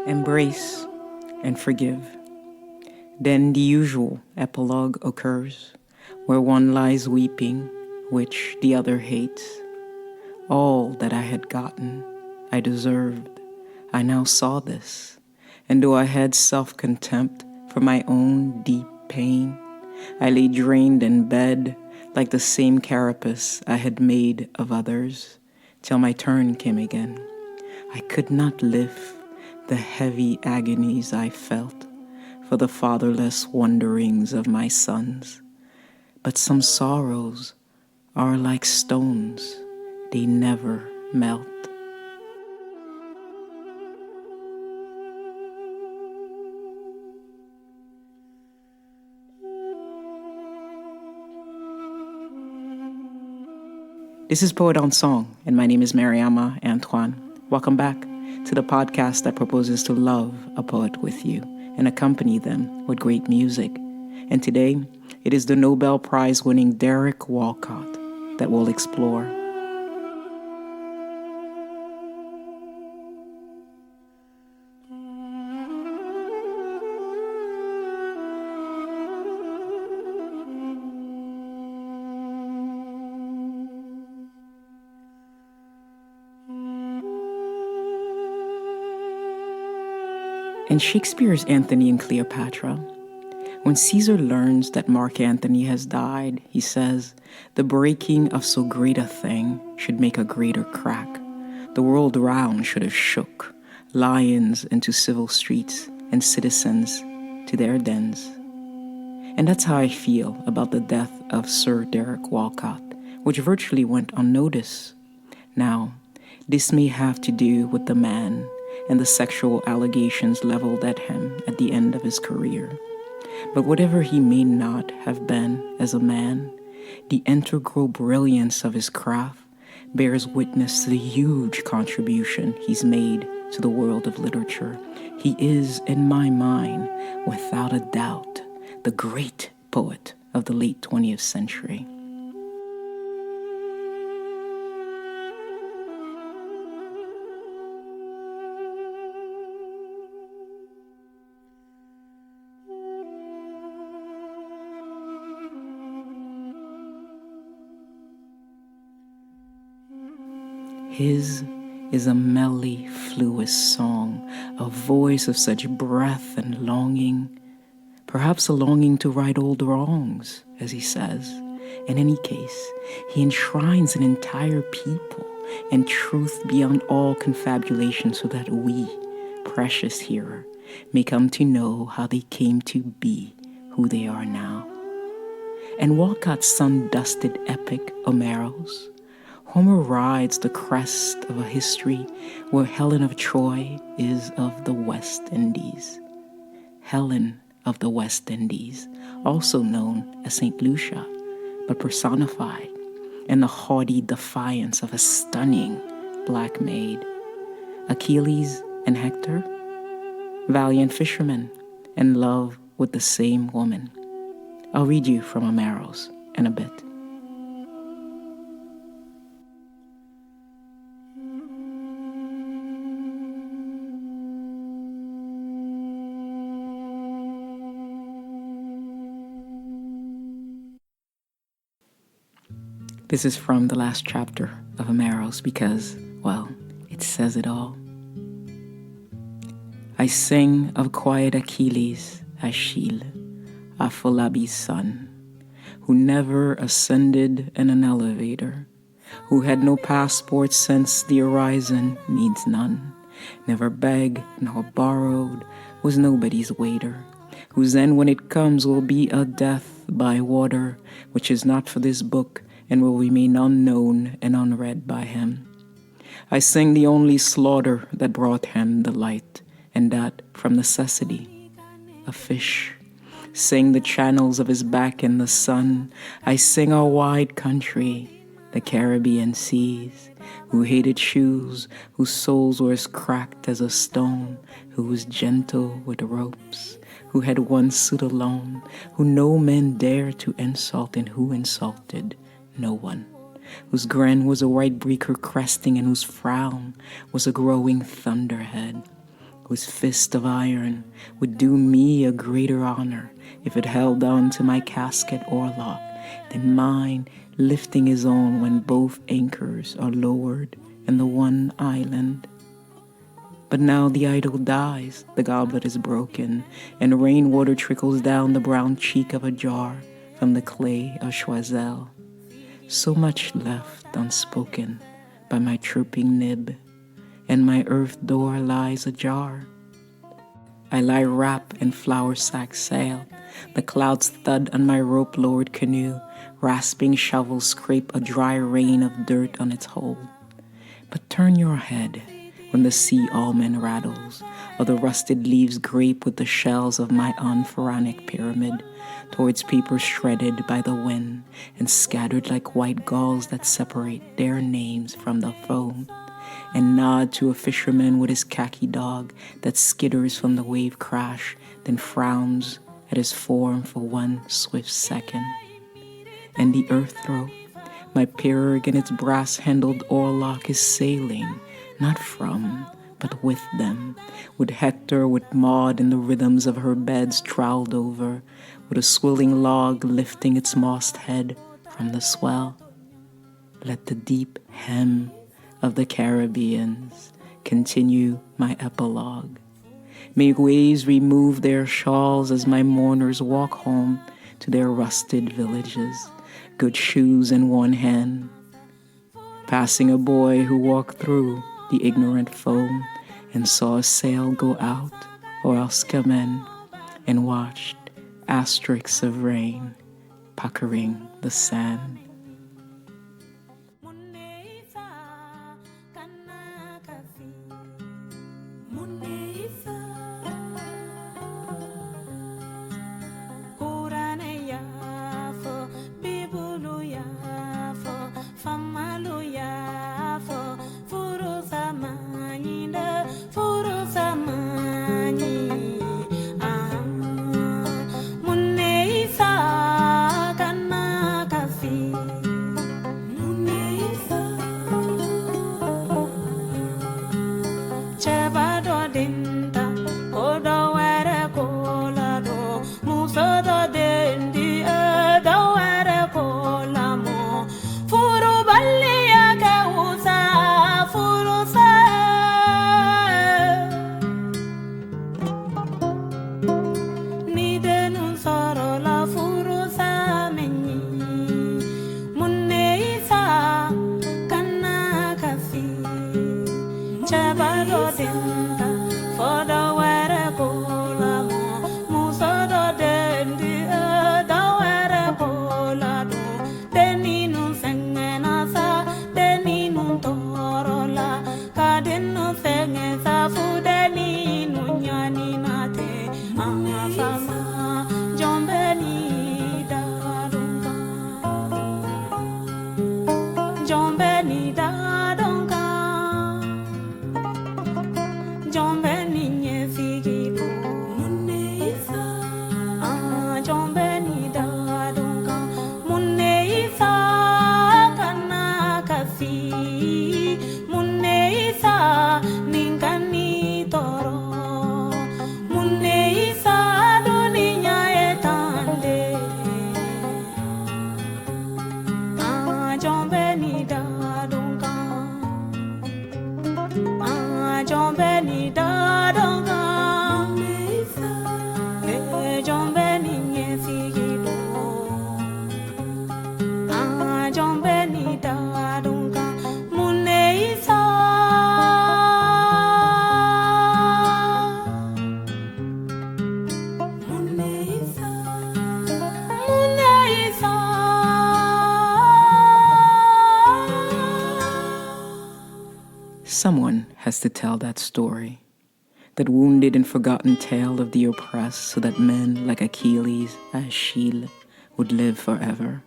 Embrace and forgive. Then the usual epilogue occurs, where one lies weeping, which the other hates. All that I had gotten, I deserved. I now saw this, and though I had self-contempt for my own deep pain, I lay drained in bed like the same carapace I had made of others, till my turn came again. I could not lift the heavy agonies I felt for the fatherless wanderings of my sons. But some sorrows are like stones, they never melt. This is Poet on Song, and my name is Mariama Antoine. Welcome back to the podcast that proposes to love a poet with you and accompany them with great music. And today, it is the Nobel Prize-winning Derek Walcott that we'll explore. In Shakespeare's Antony and Cleopatra, when Caesar learns that Mark Antony has died, he says, "The breaking of so great a thing should make a greater crack. The world round should have shook, lions into civil streets and citizens to their dens." And that's how I feel about the death of Sir Derek Walcott, which virtually went unnoticed. Now, this may have to do with the man and the sexual allegations leveled at him at the end of his career. But whatever he may not have been as a man, the integral brilliance of his craft bears witness to the huge contribution he's made to the world of literature. He is, in my mind, without a doubt, the great poet of the late 20th century. His is a mellifluous song, a voice of such breath and longing, perhaps a longing to right old wrongs, as he says. In any case, he enshrines an entire people and truth beyond all confabulation so that we, precious hearer, may come to know how they came to be who they are now. And Walcott's sun-dusted epic, Omeros, Homer rides the crest of a history where Helen of Troy is of the West Indies. Helen of the West Indies, also known as St. Lucia, but personified in the haughty defiance of a stunning black maid. Achilles and Hector, valiant fishermen, in love with the same woman. I'll read you from Omeros in a bit. This is from the last chapter of Omeros because, well, it says it all. I sing of quiet Achilles, Achille, Apholabi's son, who never ascended in an elevator, who had no passport since the horizon needs none, never begged nor borrowed, was nobody's waiter, whose end when it comes will be a death by water, which is not for this book, and will remain unknown and unread by him. I sing the only slaughter that brought him the light, and that from necessity, a fish. Sing the channels of his back in the sun. I sing our wide country, the Caribbean seas, who hated shoes, whose soles were as cracked as a stone, who was gentle with ropes, who had one suit alone, who no men dared to insult, and who insulted no one, whose grin was a white breaker cresting, and whose frown was a growing thunderhead, whose fist of iron would do me a greater honor if it held on to my casket oarlock than mine lifting his own when both anchors are lowered in the one island. But now the idol dies, the goblet is broken, and rainwater trickles down the brown cheek of a jar from the clay of Choiseul. So much left unspoken by my chirping nib, and my earth door lies ajar. I lie wrapped in flour sack sail, the clouds thud on my rope-lowered canoe, rasping shovels scrape a dry rain of dirt on its hull. But turn your head when the sea almond rattles, or the rusted leaves grape with the shells of my unpharaonic pyramid, towards paper shredded by the wind and scattered like white gulls that separate their names from the foam, and nod to a fisherman with his khaki dog that skitters from the wave crash, then frowns at his form for one swift second. And the earth throat, my pirogue in its brass-handled oarlock is sailing, not from, but with them, with Hector, with Maud in the rhythms of her beds troweled over, with a swilling log lifting its mossed head from the swell. Let the deep hem of the Caribbeans continue my epilogue. May waves remove their shawls as my mourners walk home to their rusted villages, good shoes in one hand, passing a boy who walked through the ignorant foam and saw a sail go out or else come in, and watched asterisks of rain puckering the sand. Someone has to tell that story, that wounded and forgotten tale of the oppressed, so that men like Achilles and Achilles would live forever.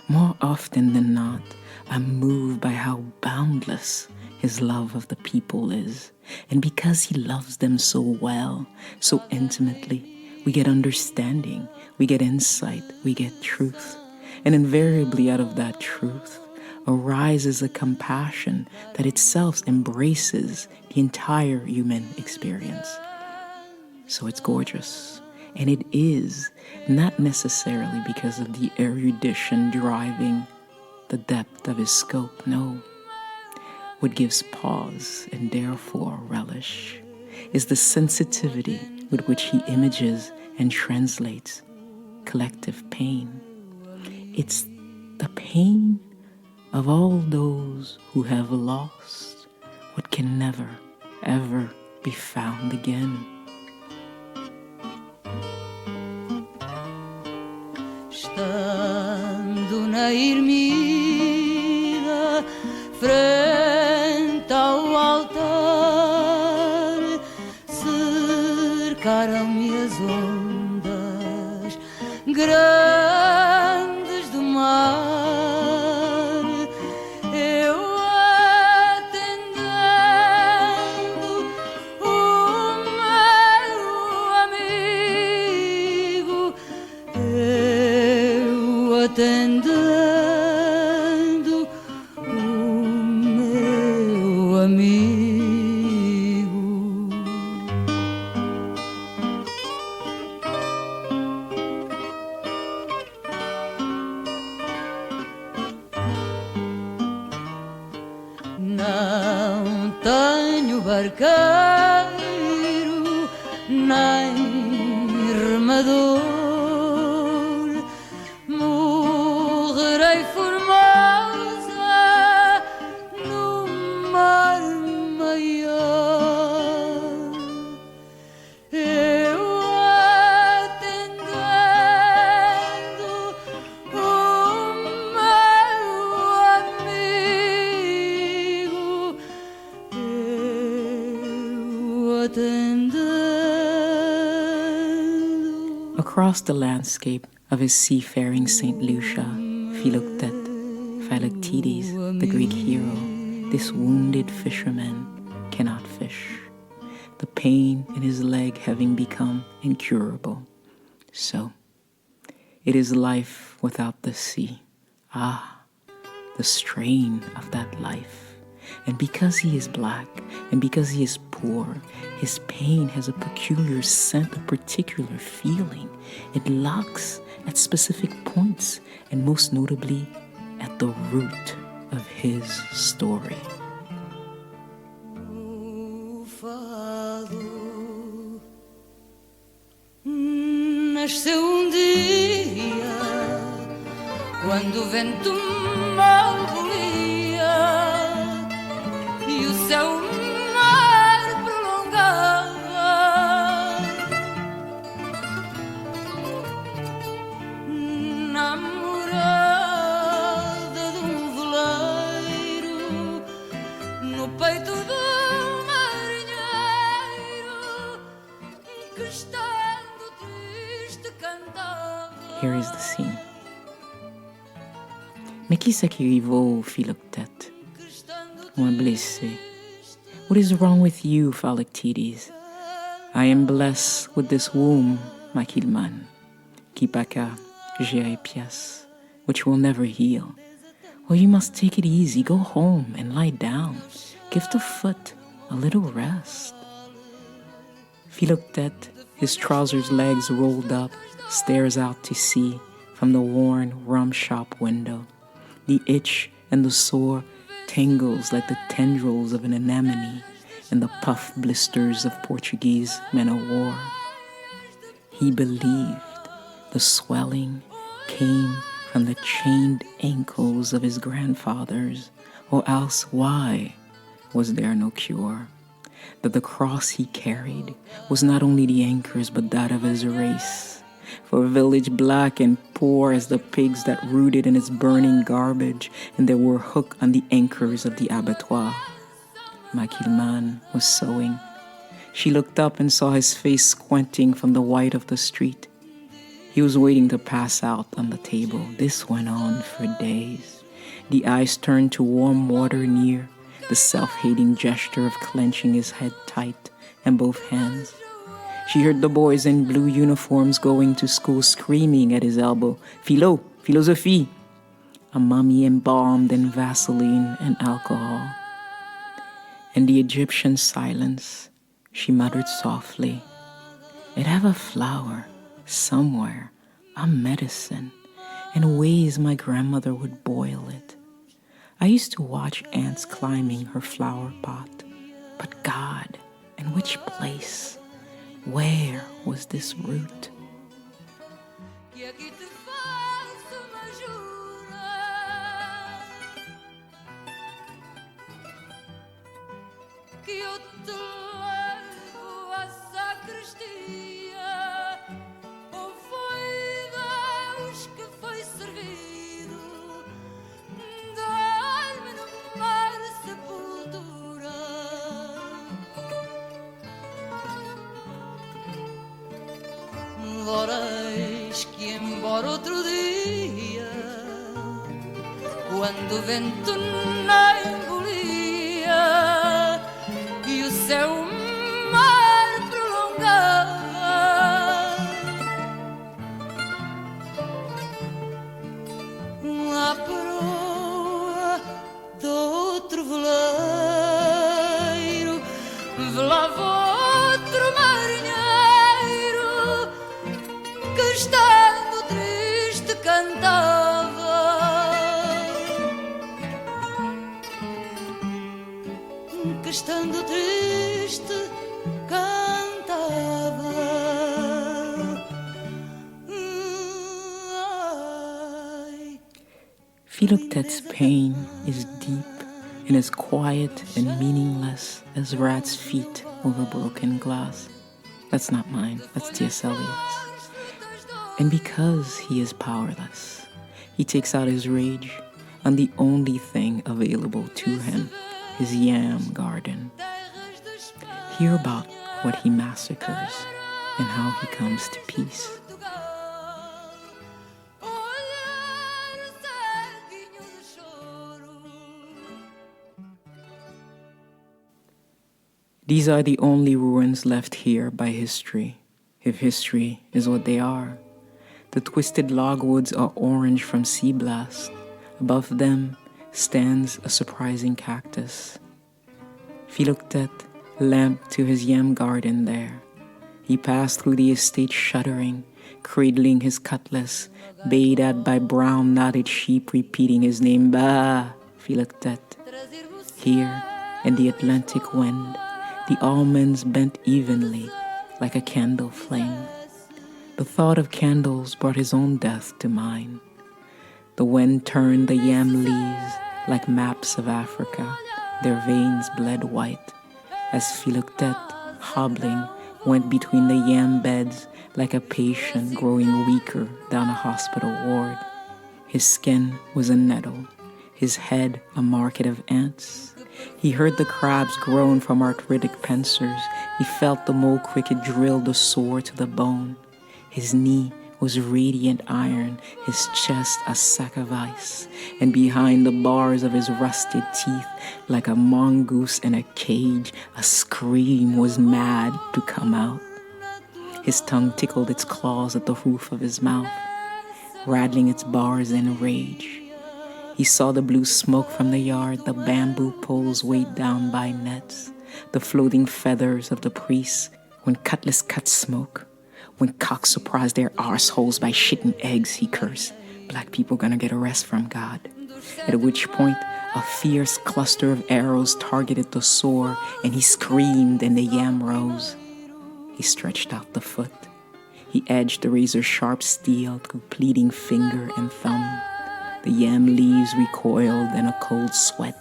More often than not, I'm moved by how boundless his love of the people is. And because he loves them so well, so intimately, we get understanding, we get insight, we get truth. And invariably out of that truth, arises a compassion that itself embraces the entire human experience. So it's gorgeous, and it is not necessarily because of the erudition driving the depth of his scope, no. What gives pause and therefore relish is the sensitivity with which he images and translates collective pain. It's the pain of all those who have lost what can never, ever be found again. Estando na ermida, frente ao altar, cercaram-me as ondas grandes do mar. Eu atendendo o meu amigo, eu atendendo o meu amigo. Não tenho barqueiro nem remador, morrerei formosa no mar maior. Eu atendendo o meu amigo, eu atendendo. Across the landscape of his seafaring St. Lucia, Philoctetes, the Greek hero, this wounded fisherman cannot fish, the pain in his leg having become incurable. So, it is life without the sea. Ah, the strain of that life. And because he is black, and because he is poor, his pain has a peculiar scent, a particular feeling. It locks at specific points, and most notably, at the root of his story. O fado nasceu dia quando o vento mal bolia e o céu mar prolongava. Na morada de veleiro, no peito do marinheiro, que estando triste cantava. Here is the scene. Mais qui c'est qui rivaut, Philoctète? Moi blessé. What is wrong with you, Philoctetes? I am blessed with this womb, Makilman, Kipaka, Jere pièce, which will never heal. Well, you must take it easy, go home and lie down. Give the foot a little rest. Philoctète, his trousers legs rolled up, stares out to sea from the worn rum shop window. The itch and the sore tangles like the tendrils of an anemone and the puff blisters of Portuguese men of war. He believed the swelling came from the chained ankles of his grandfathers, or else why was there no cure? That the cross he carried was not only the anchor's but that of his race. For a village black and poor as the pigs that rooted in its burning garbage, and there were hooked on the anchors of the abattoir. Makilman was sewing. She looked up and saw his face squinting from the white of the street. He was waiting to pass out on the table. This went on for days. The eyes turned to warm water near, the self-hating gesture of clenching his head tight and both hands. She heard the boys in blue uniforms going to school screaming at his elbow, "Philo, philosophie!" a mummy embalmed in Vaseline and alcohol. In the Egyptian silence, she muttered softly, "It have a flower somewhere, a medicine, in ways my grandmother would boil it. I used to watch ants climbing her flower pot. But God, in which place? Where was this root?" que aqui te faço uma jura que eu te levo à sacristia, ou foi Deus que foi servido, dar-me no mar sepultura. Voreis que embora outro dia, quando o vento não engolia e o céu mar prolongava, à proa do outro veleiro velava outro marinheiro que estando triste cantava, que estando triste cantava. Ai. Philoctet's pain is deep and as quiet and meaningless as rats' feet over broken glass. That's not mine, that's T.S. Eliot's. And because he is powerless, he takes out his rage on the only thing available to him, his yam garden. Hear about what he massacres and how he comes to peace. These are the only ruins left here by history, if history is what they are. The twisted logwoods are orange from sea blast. Above them stands a surprising cactus. Philoctet lamped to his yam garden there. He passed through the estate shuddering, cradling his cutlass, bayed at by brown knotted sheep repeating his name, "Bah, Philoctet." Here, in the Atlantic wind, the almonds bent evenly like a candle flame. The thought of candles brought his own death to mind. The wind turned the yam leaves like maps of Africa. Their veins bled white as Philoctet, hobbling, went between the yam beds like a patient growing weaker down a hospital ward. His skin was a nettle, his head a market of ants. He heard the crabs groan from arthritic pincers. He felt the mole cricket drill the sore to the bone. His knee was radiant iron, his chest a sack of ice, and behind the bars of his rusted teeth, like a mongoose in a cage, a scream was mad to come out. His tongue tickled its claws at the roof of his mouth, rattling its bars in rage. He saw the blue smoke from the yard, the bamboo poles weighed down by nets, the floating feathers of the priests when cutlass cut smoke. When cocks surprised their arseholes by shitting eggs, he cursed, "Black people gonna get a rest from God." At which point, a fierce cluster of arrows targeted the sore, and he screamed and the yam rose. He stretched out the foot. He edged the razor-sharp steel through pleading finger and thumb. The yam leaves recoiled in a cold sweat.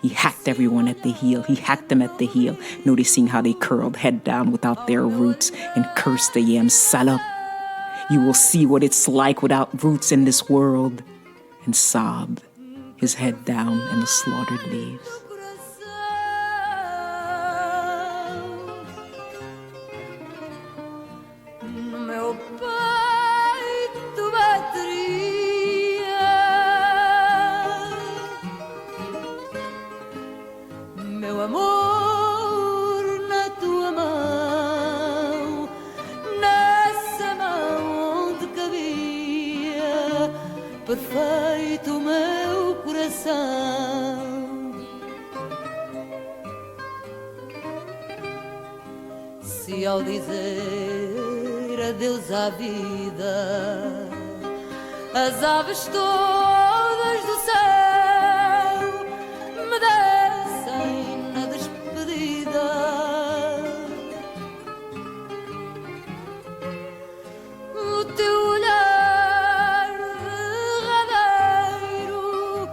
He hacked everyone at the heel. He hacked them at the heel, noticing how they curled head down without their roots, and cursed the yam salop. "You will see what it's like without roots in this world," and sobbed, his head down in the slaughtered leaves. Perfeito meu estremeci ao dizer adeus à vida. As aves todas do céu me descem na despedida. O teu olhar derradeiro,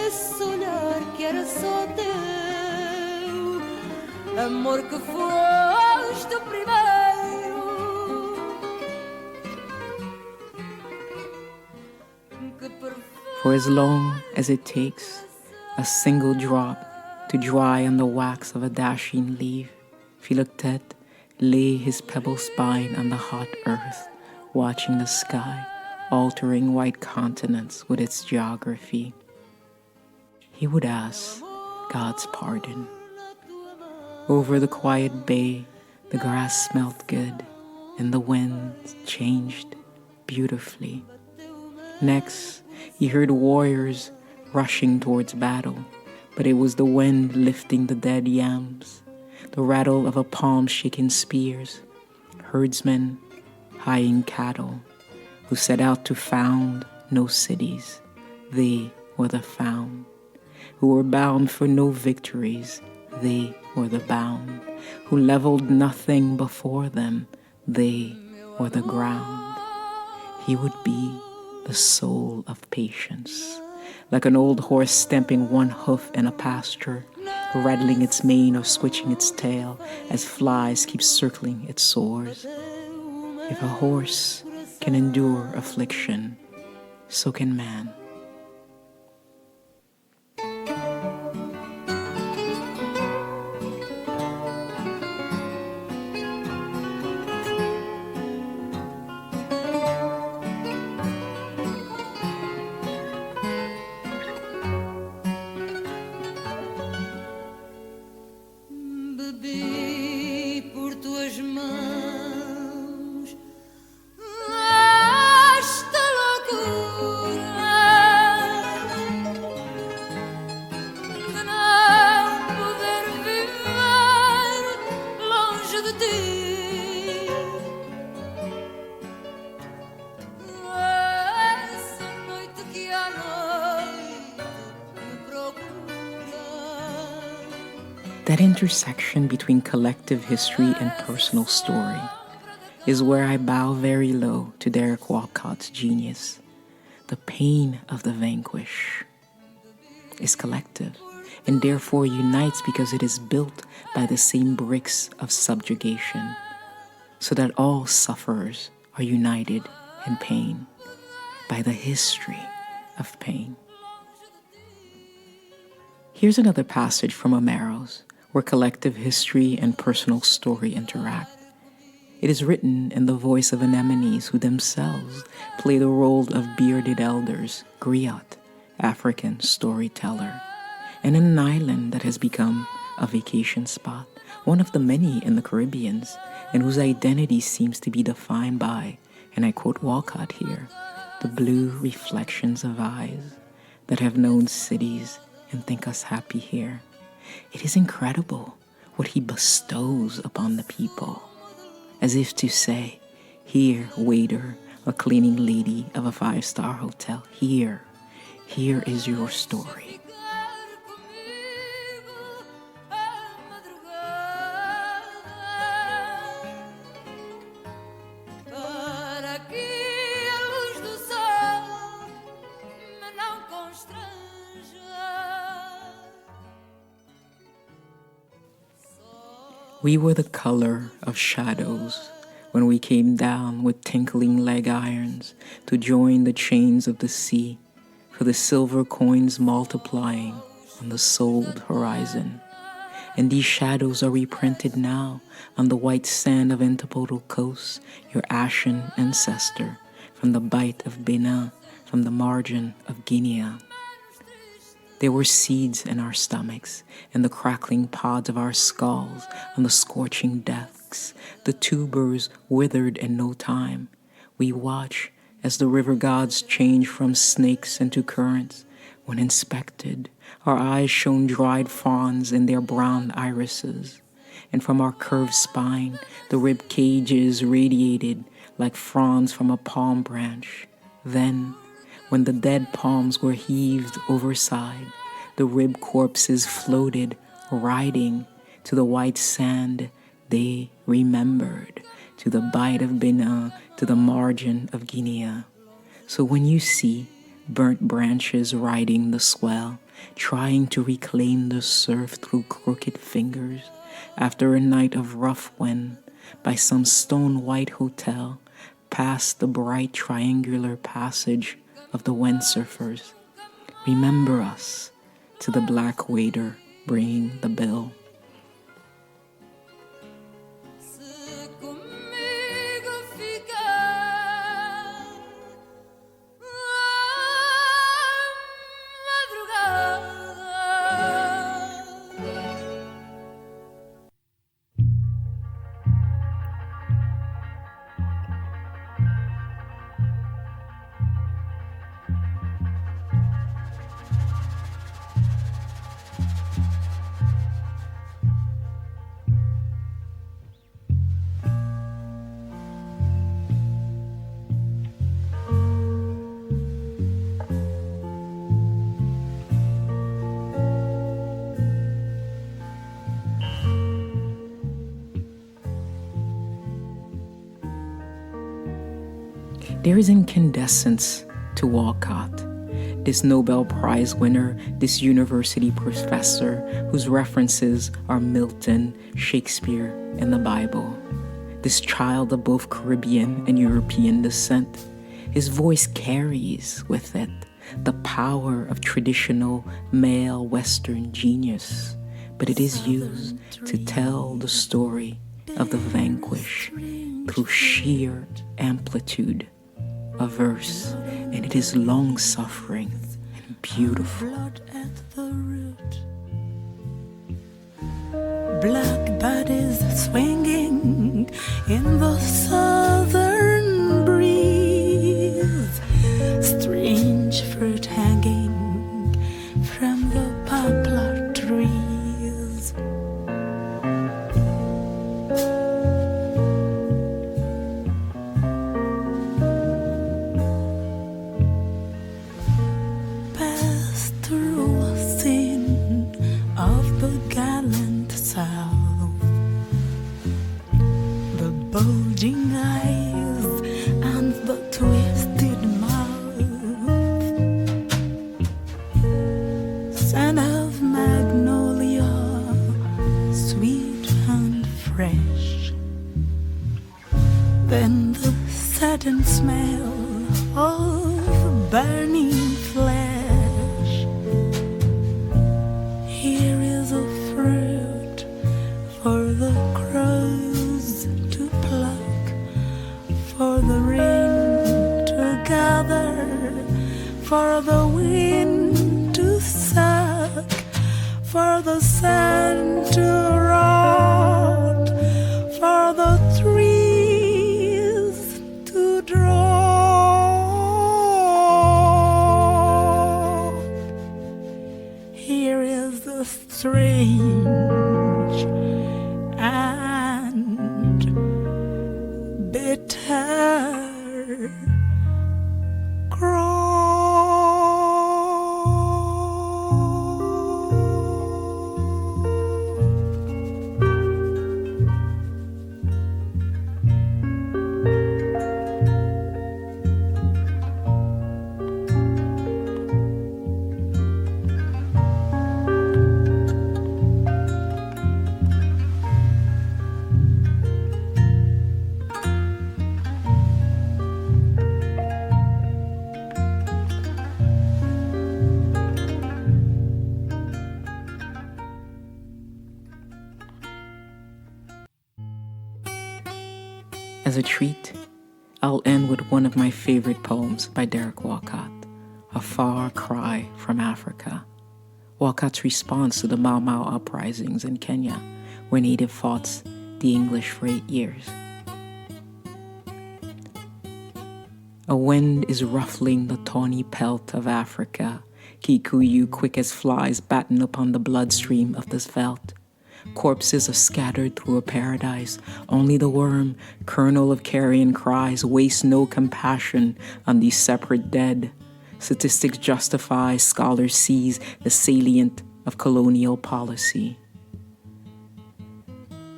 esse olhar que era só teu, amor que foste o primeiro. For as long as it takes a single drop to dry on the wax of a dashing leaf, Philoctet lay his pebble spine on the hot earth, watching the sky, altering white continents with its geography. He would ask God's pardon. Over the quiet bay, the grass smelt good, and the wind changed beautifully. Next, he heard warriors rushing towards battle, but it was the wind lifting the dead yams, the rattle of a palm shaking spears, herdsmen hieing cattle, who set out to found no cities. They were the found, who were bound for no victories. They were the bound, who leveled nothing before them. They were the ground. He would be the soul of patience, like an old horse stamping one hoof in a pasture, rattling its mane or switching its tail as flies keep circling its sores. If a horse can endure affliction, so can man. That intersection between collective history and personal story is where I bow very low to Derek Walcott's genius. The pain of the vanquished is collective and therefore unites because it is built by the same bricks of subjugation, so that all sufferers are united in pain by the history of pain. Here's another passage from Omeros, where collective history and personal story interact. It is written in the voice of anemones who themselves play the role of bearded elders, griot, African storyteller, and in an island that has become a vacation spot, one of the many in the Caribbean, and whose identity seems to be defined by, and I quote Walcott here, the blue reflections of eyes that have known cities and think us happy here. It is incredible what he bestows upon the people, as if to say, here, waiter, a cleaning lady of a 5-star hotel, here is your story. We were the color of shadows when we came down with tinkling leg irons to join the chains of the sea for the silver coins multiplying on the souled horizon. And these shadows are reprinted now on the white sand of interpodal coasts, your ashen ancestor from the bight of Benin, from the margin of Guinea. There were seeds in our stomachs, in the crackling pods of our skulls, on the scorching desks. The tubers withered in no time. We watch as the river gods change from snakes into currents. When inspected, our eyes shone dried fawns in their brown irises, and from our curved spine, the rib cages radiated like fronds from a palm branch. Then, when the dead palms were heaved overside, the rib corpses floated, riding to the white sand they remembered, to the bight of Benin, to the margin of Guinea. So when you see burnt branches riding the swell, trying to reclaim the surf through crooked fingers, after a night of rough wind, by some stone-white hotel, past the bright triangular passage of the windsurfers, remember us to the black waiter bringing the bill. Se comigo ficar madrugada. There is incandescence to Walcott, this Nobel Prize winner, this university professor whose references are Milton, Shakespeare, and the Bible. This child of both Caribbean and European descent. His voice carries with it the power of traditional male Western genius, but it is used to tell the story of the vanquished through sheer amplitude. A verse, and it is long-suffering and beautiful. Blood at the root. Black bodies swinging in the southern breeze. Strange fruit hanging from the poplar trees. Through a scene of the gallant South, the bulging eyes and the twisted mouth, scent of magnolia, sweet and fresh, then the sudden smell of burning flesh. Here is a fruit for the crows to pluck, for the rain to gather, for the wind to suck, for the sun to rot, for the trees to drop. Here is the strange and bitter cry. As a treat, I'll end with one of my favorite poems by Derek Walcott, A Far Cry from Africa. Walcott's response to the Mau Mau uprisings in Kenya, where native fought the English for 8 years. A wind is ruffling the tawny pelt of Africa, Kikuyu quick as flies batten upon the bloodstream of this veldt. Corpses are scattered through a paradise. Only the worm, kernel of carrion cries, wastes no compassion on these separate dead. Statistics justify, scholars seize the salient of colonial policy.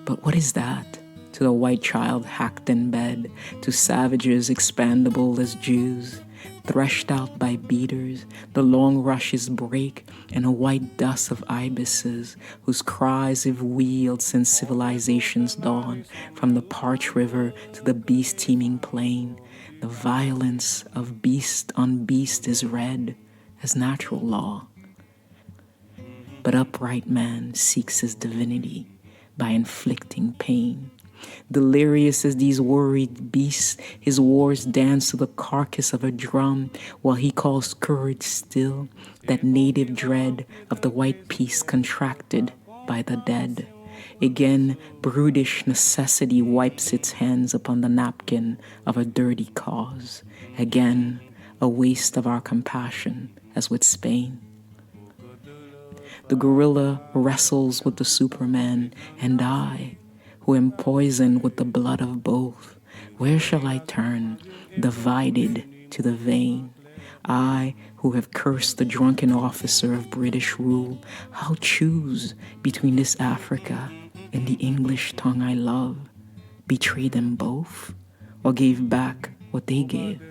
But what is that to the white child hacked in bed, to savages expandable as Jews? Threshed out by beaters, the long rushes break in a white dust of ibises, whose cries have wheeled since civilization's dawn, from the parched river to the beast-teeming plain. The violence of beast on beast is read as natural law. But upright man seeks his divinity by inflicting pain. Delirious as these worried beasts, his wars dance to the carcass of a drum, while he calls courage still, that native dread of the white peace contracted by the dead. Again, brutish necessity wipes its hands upon the napkin of a dirty cause. Again, a waste of our compassion, as with Spain. The gorilla wrestles with the Superman, and I, who am poisoned with the blood of both, where shall I turn, divided to the vein? I, who have cursed the drunken officer of British rule, how choose between this Africa and the English tongue I love? Betray them both, or gave back what they gave?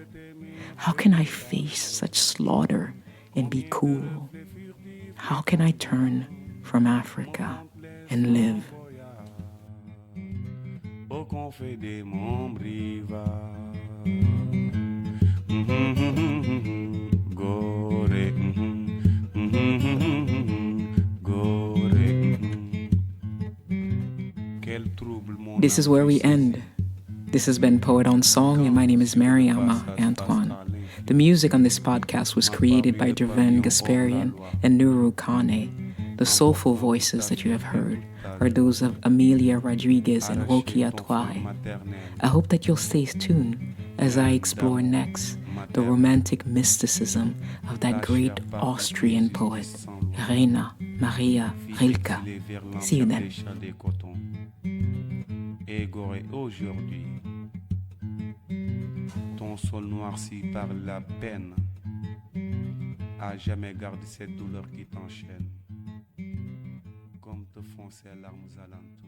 How can I face such slaughter and be cool? How can I turn from Africa and live? Au confet des Montbriva. Gore, gore. Quel trouble mon This is where we end. This has been Poet on Song, and my name is Mariama Antoine. The music on this podcast was created by Jervain Gasparian and Nuru Kane. The soulful voices that you have heard are those of Amelia Rodriguez and Walcott. I hope that you'll stay tuned as I explore next the romantic mysticism of that great Austrian poet, Rainer Maria Rilke. See you then. Égoré aujourd'hui, ton sol noirci par la peine, à jamais garder cette douleur qui t'enchaîne, comme te font ces larmes alentours.